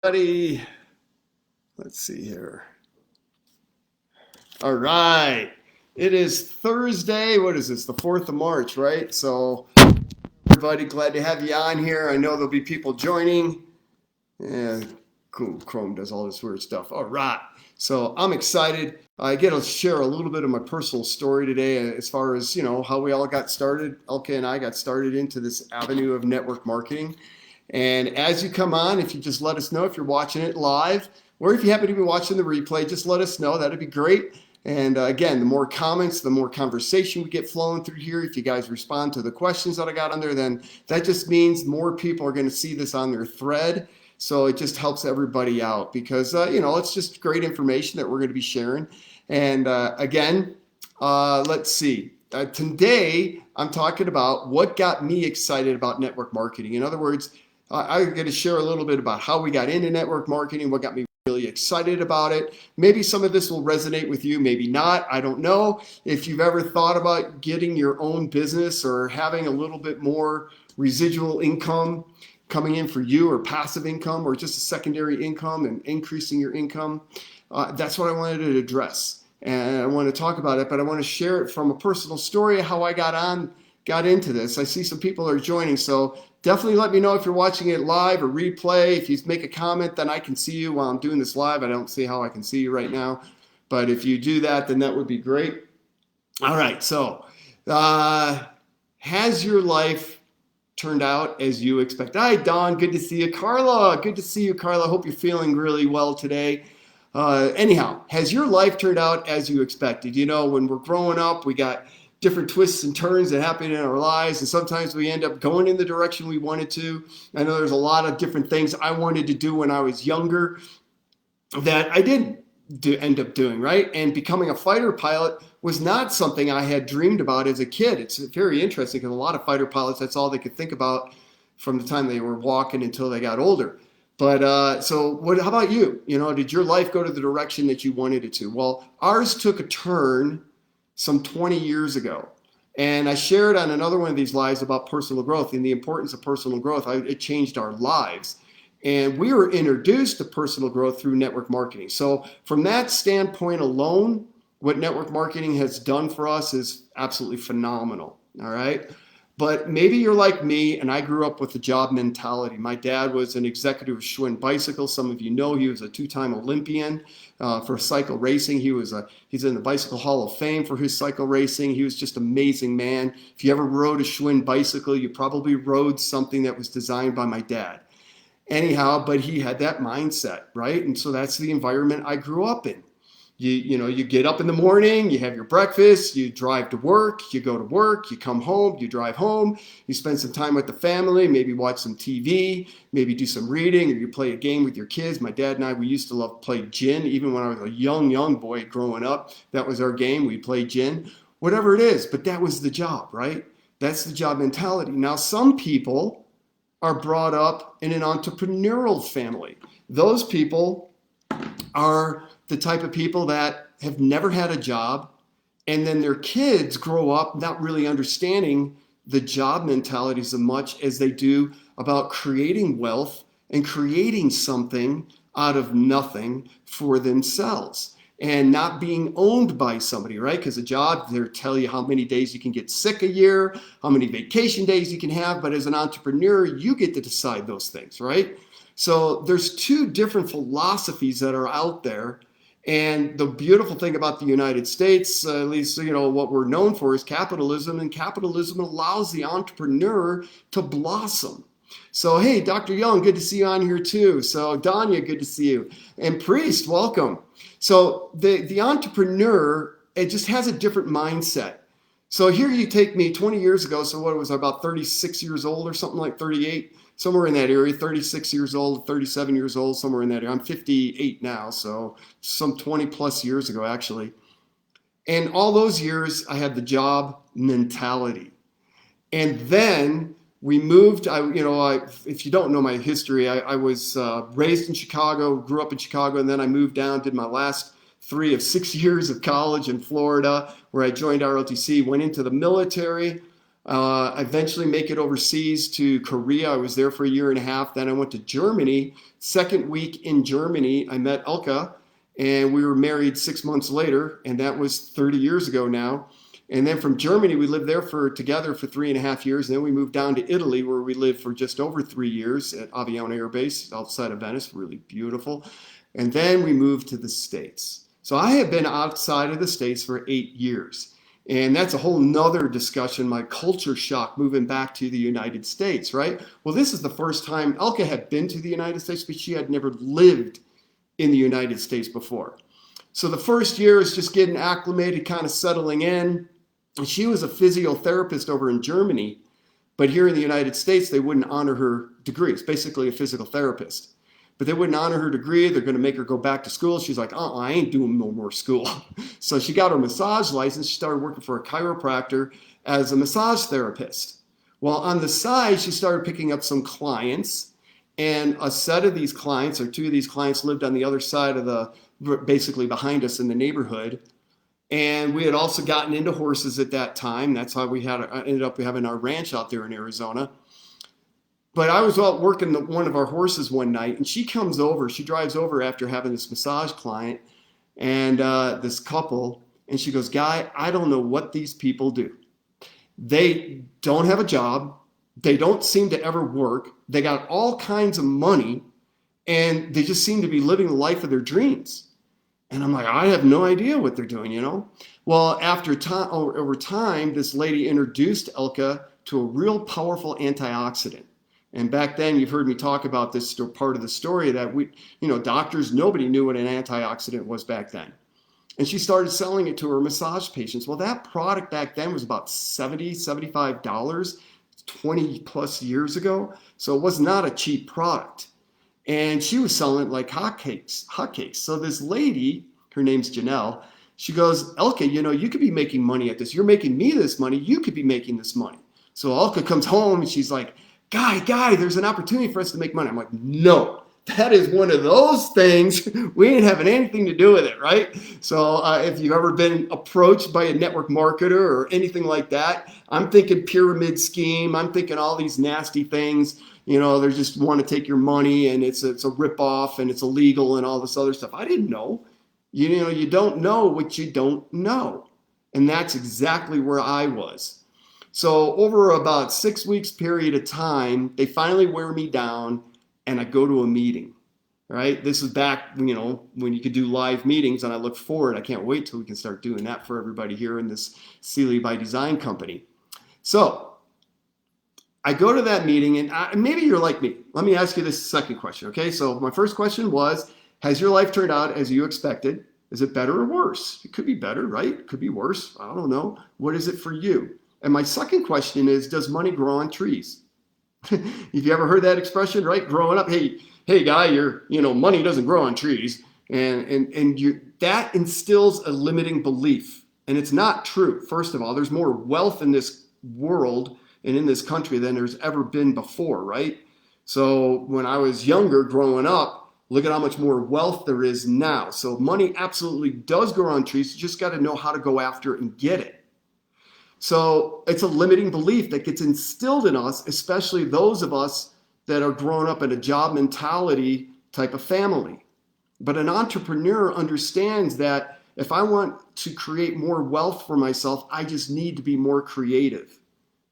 Buddy, let's see here. All right. It is Thursday. What is this? The 4th of March, right? So, everybody, glad to have you on here. I know there'll be people joining. Yeah, cool. Chrome does all this weird stuff. All right. So, I'm excited. I get to share a little bit of my personal story today as far as, how we all got started. Elke and I got started into this avenue of network marketing. And as you come on, if you just let us know if you're watching it live, or if you happen to be watching the replay, just let us know. That'd be great. And again, the more comments, the more conversation we get flowing through here. If you guys respond to the questions that I got on there, then that just means more people are going to see this on their thread. So it just helps everybody out because, it's just great information that we're going to be sharing. And again, let's see. Today, I'm talking about what got me excited about network marketing. In other words, I'm going to share a little bit about how we got into network marketing, what got me really excited about it. Maybe some of this will resonate with you, maybe not. I don't know. If you've ever thought about getting your own business or having a little bit more residual income coming in for you, or passive income, or just a secondary income and increasing your income, that's what I wanted to address. And I want to talk about it, but I want to share it from a personal story, how I got into this. I see some people are joining, so definitely let me know if you're watching it live or replay. If you make a comment, then I can see you while I'm doing this live. I don't see how I can see you right now, but if you do that, then that would be great. All right, so has your life turned out as you expect? Hi, Don, good to see you. Carla, good to see you, Carla. Hope you're feeling really well today. Anyhow, has your life turned out as you expected? When we're growing up, we got different twists and turns that happen in our lives, and sometimes we end up going in the direction we wanted to. I know there's a lot of different things I wanted to do when I was younger that I didn't end up doing, right? And becoming a fighter pilot was not something I had dreamed about as a kid. It's very interesting because a lot of fighter pilots, that's all they could think about from the time they were walking until they got older. But how about you? Did your life go to the direction that you wanted it to? Well, ours took a turn some 20 years ago. And I shared on another one of these lives about personal growth and the importance of personal growth. It changed our lives. And we were introduced to personal growth through network marketing. So from that standpoint alone, what network marketing has done for us is absolutely phenomenal. All right. But maybe you're like me, and I grew up with the job mentality. My dad was an executive of Schwinn Bicycles. Some of you know he was a two-time Olympian for cycle racing. He's in the Bicycle Hall of Fame for his cycle racing. He was just an amazing man. If you ever rode a Schwinn bicycle, you probably rode something that was designed by my dad. Anyhow, but he had that mindset, right? And so that's the environment I grew up in. You get up in the morning, you have your breakfast, you drive to work, you go to work, you come home, you drive home, you spend some time with the family, maybe watch some TV, maybe do some reading, or you play a game with your kids. My dad and I, we used to love to play gin. Even when I was a young boy growing up, that was our game. We played gin, whatever it is, but that was the job, right? That's the job mentality. Now, some people are brought up in an entrepreneurial family. Those people are the type of people that have never had a job, and then their kids grow up not really understanding the job mentalities as much as they do about creating wealth and creating something out of nothing for themselves and not being owned by somebody, right? Because a job, they'll tell you how many days you can get sick a year, how many vacation days you can have, but as an entrepreneur, you get to decide those things, right? So there's two different philosophies that are out there. And the beautiful thing about the United States, at least, what we're known for is capitalism, and capitalism allows the entrepreneur to blossom. So, hey, Dr. Young, good to see you on here too. So, Danya, good to see you. And Priest, welcome. So the entrepreneur, it just has a different mindset. So here you take me 20 years ago. So what was I, about 36 years old or something, like 38? Somewhere in that area, 36 years old, 37 years old, somewhere in that area. I'm 58 now, so some 20 plus years ago, actually. And all those years, I had the job mentality. And then we moved, if you don't know my history, I was raised in Chicago, grew up in Chicago, and then I moved down, did my last 3 of 6 years of college in Florida, where I joined ROTC, went into the military, I eventually make it overseas to Korea. I was there for a year and a half. Then I went to Germany. Second week in Germany, I met Elka, and we were married 6 months later, and that was 30 years ago now. And then from Germany, we lived there together for 3.5 years. And then we moved down to Italy, where we lived for just over 3 years at Aviano Air Base outside of Venice, really beautiful. And then we moved to the States. So I have been outside of the States for 8 years. And that's a whole nother discussion, my culture shock moving back to the United States, right? Well, this is the first time Elka had been to the United States, but she had never lived in the United States before. So the first year is just getting acclimated, kind of settling in. And she was a physiotherapist over in Germany, but here in the United States, they wouldn't honor her degree. It's basically a physical therapist. But they wouldn't honor her degree. They're going to make her go back to school. She's like, I ain't doing no more school. So she got her massage license. She started working for a chiropractor as a massage therapist. Well, on the side, she started picking up some clients. And a set of these clients, or two of these clients, lived on the other side of basically behind us in the neighborhood. And we had also gotten into horses at that time. That's how we ended up having our ranch out there in Arizona. But I was out working one of our horses one night, and she comes over. She drives over after having this massage client and this couple. And she goes, Guy, I don't know what these people do. They don't have a job. They don't seem to ever work. They got all kinds of money, and they just seem to be living the life of their dreams. And I'm like, I have no idea what they're doing, you know? Well, over time, this lady introduced Elka to a real powerful antioxidant. And back then, you've heard me talk about this part of the story that doctors, nobody knew what an antioxidant was back then. And she started selling it to her massage patients. Well, that product back then was about $70, $75, 20 plus years ago. So it was not a cheap product. And she was selling it like hotcakes. So this lady, her name's Janelle, she goes, Elka, you could be making money at this. You're making me this money. You could be making this money. So Elka comes home and she's like, Guy, there's an opportunity for us to make money. I'm like, no, that is one of those things. We ain't having anything to do with it, right? So if you've ever been approached by a network marketer or anything like that, I'm thinking pyramid scheme. I'm thinking all these nasty things. They just want to take your money, and it's a ripoff, and it's illegal, and all this other stuff. I didn't know. You don't know what you don't know. And that's exactly where I was. So over about 6 weeks period of time, they finally wear me down, and I go to a meeting, right? This is back, when you could do live meetings, and I look forward. I can't wait till we can start doing that for everybody here in this Sealy by Design company. So I go to that meeting, and maybe you're like me. Let me ask you this second question, okay? So my first question was, has your life turned out as you expected? Is it better or worse? It could be better, right? It could be worse. I don't know. What is it for you? And my second question is, does money grow on trees? If you ever heard that expression, right? Growing up, hey, guy, money doesn't grow on trees. And that instills a limiting belief. And it's not true. First of all, there's more wealth in this world and in this country than there's ever been before, right? So when I was younger, growing up, look at how much more wealth there is now. So money absolutely does grow on trees. You just got to know how to go after it and get it. So it's a limiting belief that gets instilled in us, especially those of us that are grown up in a job mentality type of family. But an entrepreneur understands that if I want to create more wealth for myself, I just need to be more creative.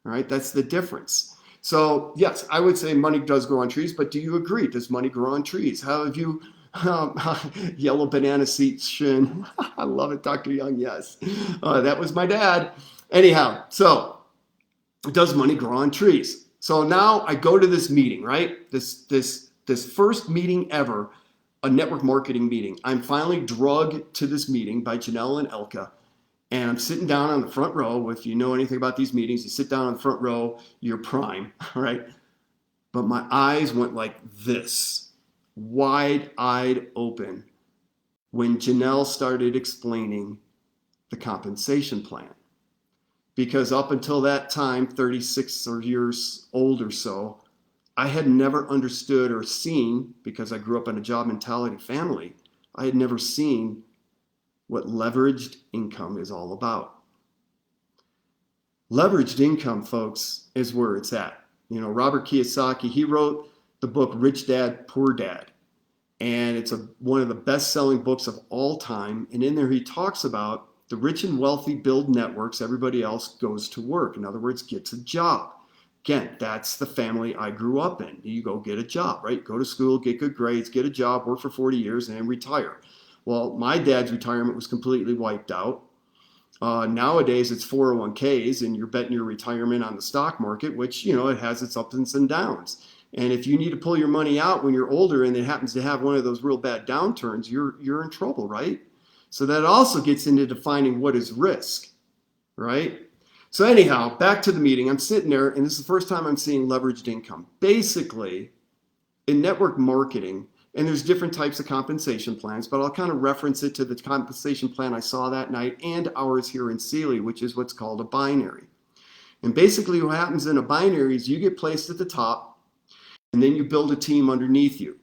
All right, that's the difference. So yes, I would say money does grow on trees, but do you agree? Does money grow on trees? How have you, yellow banana seeds, Shin? I love it, Dr. Young, yes. That was my dad. Anyhow, so does money grow on trees? So now I go to this meeting, right? This first meeting ever, a network marketing meeting. I'm finally drugged to this meeting by Janelle and Elka. And I'm sitting down on the front row. If you know anything about these meetings, you sit down on the front row, you're prime, right? But my eyes went like this, wide-eyed open, when Janelle started explaining the compensation plan. Because up until that time, 36 years old or so, I had never understood or seen, because I grew up in a job mentality family, I had never seen what leveraged income is all about. Leveraged income, folks, is where it's at. Robert Kiyosaki, he wrote the book Rich Dad, Poor Dad. And it's one of the best-selling books of all time. And in there, he talks about the rich and wealthy build networks. Everybody else goes to work. In other words, gets a job. Again, that's the family I grew up in. You go get a job, right? Go to school, get good grades, get a job, work for 40 years, and then retire. Well, my dad's retirement was completely wiped out. Nowadays, it's 401ks, and you're betting your retirement on the stock market, which, it has its ups and downs. And if you need to pull your money out when you're older and it happens to have one of those real bad downturns, you're in trouble, right? So that also gets into defining what is risk, right? So anyhow, back to the meeting. I'm sitting there, and this is the first time I'm seeing leveraged income. Basically, in network marketing, and there's different types of compensation plans, but I'll kind of reference it to the compensation plan I saw that night and ours here in Sealy, which is what's called a binary. And basically what happens in a binary is you get placed at the top, and then you build a team underneath you.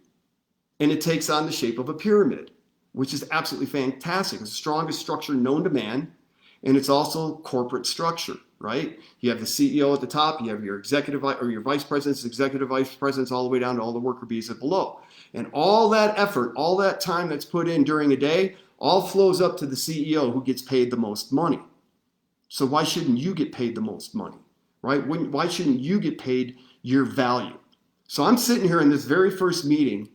And it takes on the shape of a pyramid, which is absolutely fantastic. It's the strongest structure known to man, and it's also corporate structure, right? You have the CEO at the top, you have your executive or your vice presidents, executive vice presidents, all the way down to all the worker bees at below. And all that effort, all that time that's put in during a day, all flows up to the CEO who gets paid the most money. So why shouldn't you get paid the most money, right? Why shouldn't you get paid your value? So I'm sitting here in this very first meeting,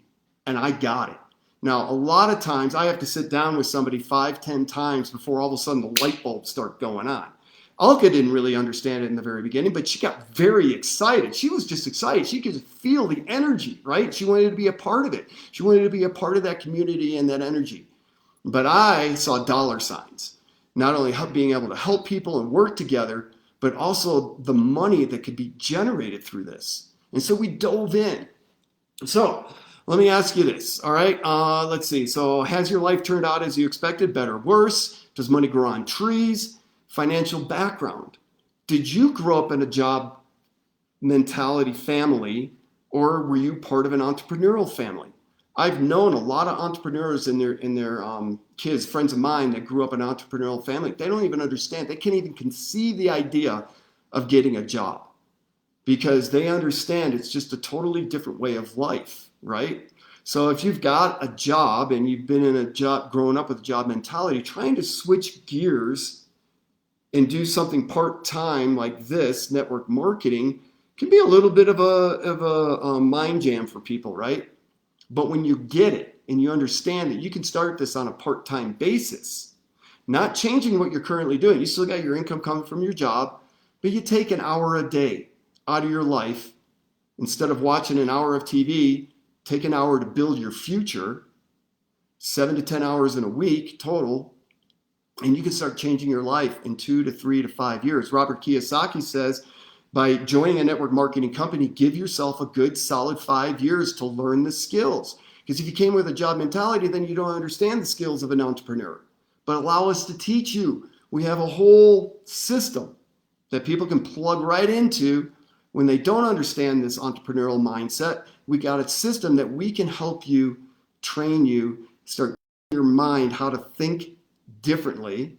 and I got it. Now, a lot of times I have to sit down with somebody 5-10 times before all of a sudden the light bulbs start going on. Alka didn't really understand it in the very beginning, but she got very excited. She was just excited. She could feel the energy, right? She wanted to be a part of it. She wanted to be a part of that community and that energy. But I saw dollar signs, not only being able to help people and work together, but also the money that could be generated through this. And so we dove in. So let me ask you this, all right? Let's see. So has your life turned out as you expected, better, worse? Does money grow on trees? Financial background. Did you grow up in a job mentality family, or were you part of an entrepreneurial family? I've known a lot of entrepreneurs and their kids, friends of mine that grew up in an entrepreneurial family. They don't even understand. They can't even conceive the idea of getting a job because they understand it's just a totally different way of life, right? So if you've got a job and you've been in a job, growing up with a job mentality, trying to switch gears and do something part-time like this, network marketing, can be a little bit of a mind jam for people, right? But when you get it and you understand that you can start this on a part-time basis, not changing what you're currently doing, you still got your income coming from your job, but you take an hour a day out of your life. Instead of watching an hour of TV, take an hour to build your future, 7 to 10 hours in a week total, and you can start changing your life in 2 to 3 to 5 years. Robert Kiyosaki says, by joining a network marketing company, give yourself a good solid 5 years to learn the skills. Because if you came with a job mentality, then you don't understand the skills of an entrepreneur. But allow us to teach you. We have a whole system that people can plug right into when they don't understand this entrepreneurial mindset. We got a system that we can help you, train you, start your mind how to think differently.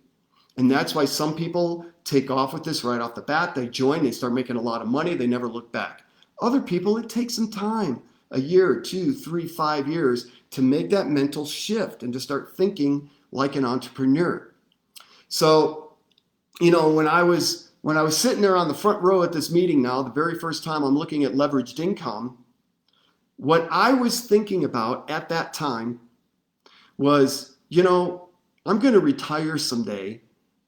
And that's why some people take off with this right off the bat. They join, they start making a lot of money, they never look back. Other people, it takes some time, a year, 2, 3, 5 years to make that mental shift and to start thinking like an entrepreneur. So, when I was sitting there on the front row at this meeting now, the very first time I'm looking at leveraged income, what I was thinking about at that time was, I'm going to retire someday,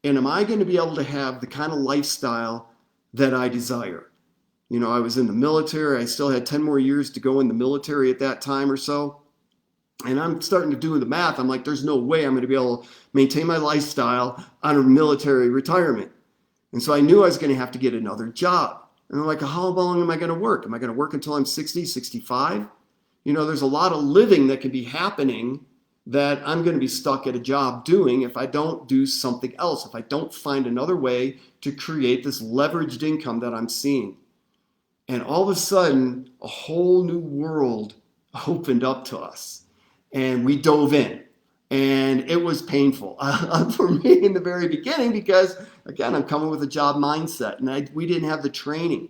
and am I going to be able to have the kind of lifestyle that I desire? I was in the military. I still had 10 more years to go in the military at that time or so. And I'm starting to do the math. I'm like, there's no way I'm going to be able to maintain my lifestyle on a military retirement. And so I knew I was going to have to get another job. And I'm like, how long am I going to work? Am I going to work until I'm 60, 65? There's a lot of living that can be happening that I'm going to be stuck at a job doing if I don't do something else, if I don't find another way to create this leveraged income that I'm seeing. And all of a sudden, a whole new world opened up to us. And we dove in. And it was painful for me in the very beginning because, again, I'm coming with a job mindset and we didn't have the training.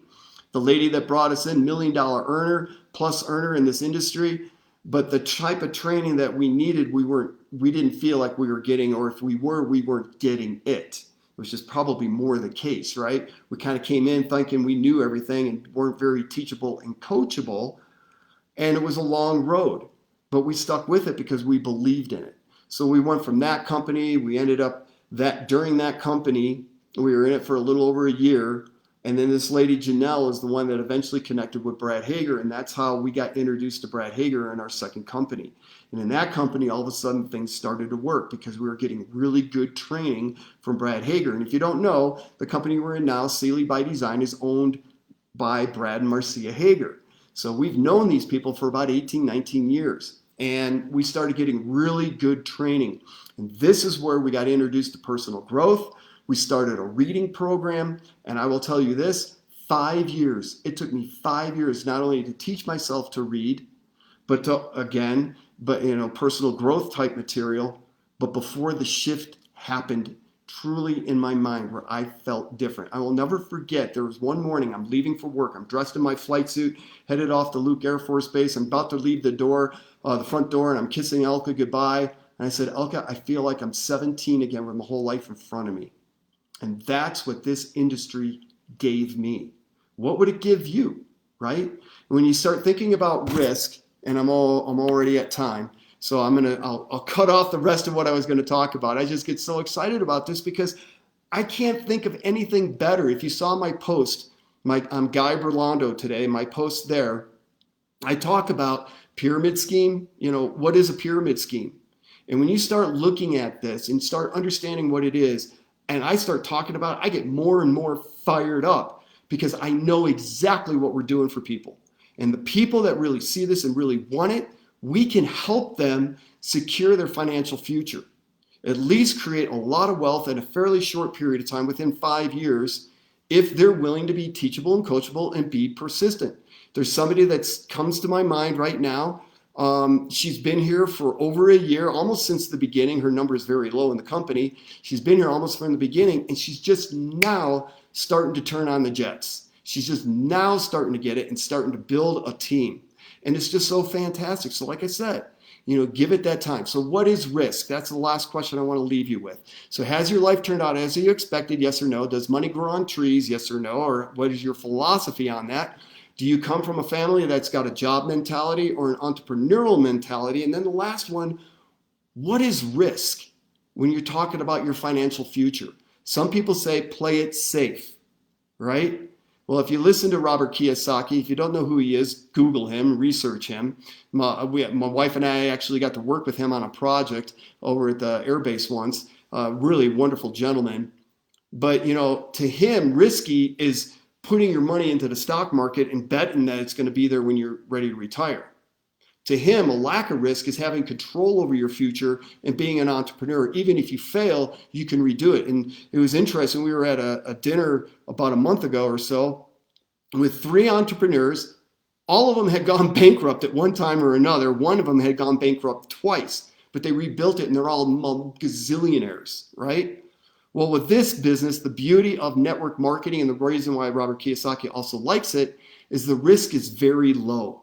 The lady that brought us in, $1 million earner, plus earner in this industry, but the type of training that we needed, we didn't feel like we were getting, or if we weren't getting it, which is probably more the case, right? We kind of came in thinking we knew everything and weren't very teachable and coachable. And it was a long road, but we stuck with it because we believed in it. So we went from that company, we ended up that during that company, we were in it for a little over a year. And then this lady, Janelle, is the one that eventually connected with Brad Hager. And that's how we got introduced to Brad Hager in our second company. And in that company, all of a sudden, things started to work because we were getting really good training from Brad Hager. And if you don't know, the company we're in now, Sealy by Design, is owned by Brad and Marcia Hager. So we've known these people for about 18, 19 years. And we started getting really good training. And this is where we got introduced to personal growth. We started a reading program. And I will tell you this, 5 years. It took me 5 years not only to teach myself to read, but personal growth type material. But before the shift happened truly in my mind where I felt different. I will never forget, there was one morning I'm leaving for work. I'm dressed in my flight suit, headed off to Luke Air Force Base. I'm about to leave the front door, and I'm kissing Elka goodbye. And I said, Elka, I feel like I'm 17 again with my whole life in front of me. And that's what this industry gave me. What would it give you, right? When you start thinking about risk, and I'm already at time, so I'll cut off the rest of what I was going to talk about. I just get so excited about this because I can't think of anything better. If you saw my post, I'm Guy Berlando today, my post there, I talk about pyramid scheme. What is a pyramid scheme? And when you start looking at this and start understanding what it is, and I start talking about it, I get more and more fired up because I know exactly what we're doing for people. And the people that really see this and really want it, we can help them secure their financial future, at least create a lot of wealth in a fairly short period of time within 5 years if they're willing to be teachable and coachable and be persistent. There's somebody that comes to my mind right now. She's been here for over a year, almost since the beginning. Her number is very low in the company. She's been here almost from the beginning, and she's just now starting to turn on the jets. She's just now starting to get it and starting to build a team. And it's just so fantastic. So like I said, give it that time. So what is risk? That's the last question I want to leave you with. So has your life turned out as you expected? Yes or no? Does money grow on trees? Yes or no? Or what is your philosophy on that? Do you come from a family that's got a job mentality or an entrepreneurial mentality? And then the last one, what is risk when you're talking about your financial future? Some people say play it safe, right? Well, if you listen to Robert Kiyosaki, if you don't know who he is, Google him, research him. My wife and I actually got to work with him on a project over at the Air Base once. Really wonderful gentleman. But, to him, risky is putting your money into the stock market and betting that it's going to be there when you're ready to retire. To him, a lack of risk is having control over your future and being an entrepreneur. Even if you fail, you can redo it. And it was interesting. We were at a dinner about a month ago or so with 3 entrepreneurs. All of them had gone bankrupt at one time or another. One of them had gone bankrupt twice, but they rebuilt it and they're all gazillionaires, right? Well, with this business, the beauty of network marketing and the reason why Robert Kiyosaki also likes it is the risk is very low.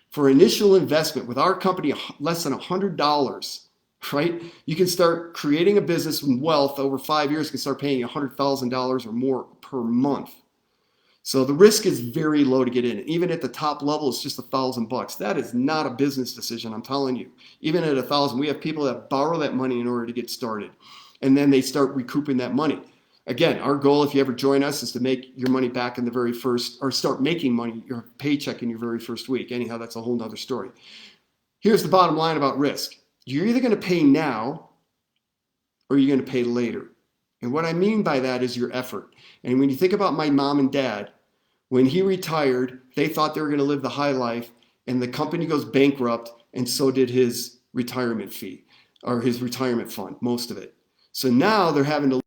For initial investment with our company, less than $100, right? You can start creating a business and wealth over 5 years, can start paying $100,000 or more per month. So the risk is very low to get in. Even at the top level, it's just $1,000. That is not a business decision, I'm telling you. Even at $1,000, we have people that borrow that money in order to get started. And then they start recouping that money. Again, our goal, if you ever join us, is to make your money back in the very first, or start making money, your paycheck in your very first week. Anyhow, that's a whole nother story. Here's the bottom line about risk. You're either going to pay now or you're going to pay later. And what I mean by that is your effort. And when you think about my mom and dad, when he retired, they thought they were going to live the high life, and the company goes bankrupt, and so did his retirement fee, or his retirement fund, most of it. So now they're having to,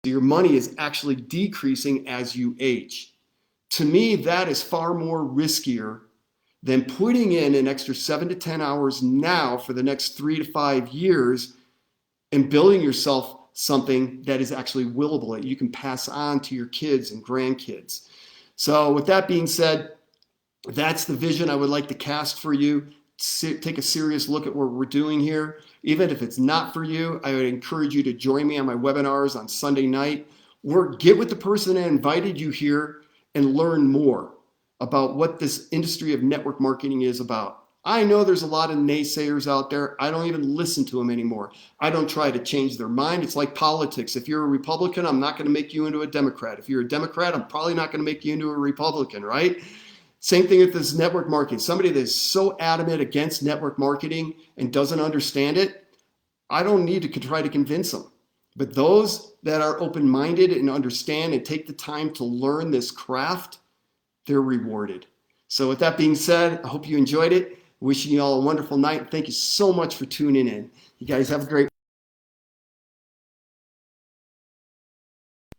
your money is actually decreasing as you age. To me, that is far more riskier than putting in an extra 7 to 10 hours now for the next 3 to 5 years and building yourself something that is actually willable, that you can pass on to your kids and grandkids. So with that being said, that's the vision I would like to cast for you. Take a serious look at what we're doing here. Even if it's not for you, I would encourage you to join me on my webinars on Sunday night, or get with the person that invited you here and learn more about what this industry of network marketing is about. I know there's a lot of naysayers out there. I don't even listen to them anymore. I don't try to change their mind. It's like politics. If you're a Republican, I'm not going to make you into a Democrat. If you're a Democrat, I'm probably not going to make you into a Republican, right? Same thing with this network marketing. Somebody that is so adamant against network marketing and doesn't understand it, I don't need to try to convince them. But those that are open-minded and understand and take the time to learn this craft, they're rewarded. So with that being said, I hope you enjoyed it. Wishing you all a wonderful night. Thank you so much for tuning in. You guys have a great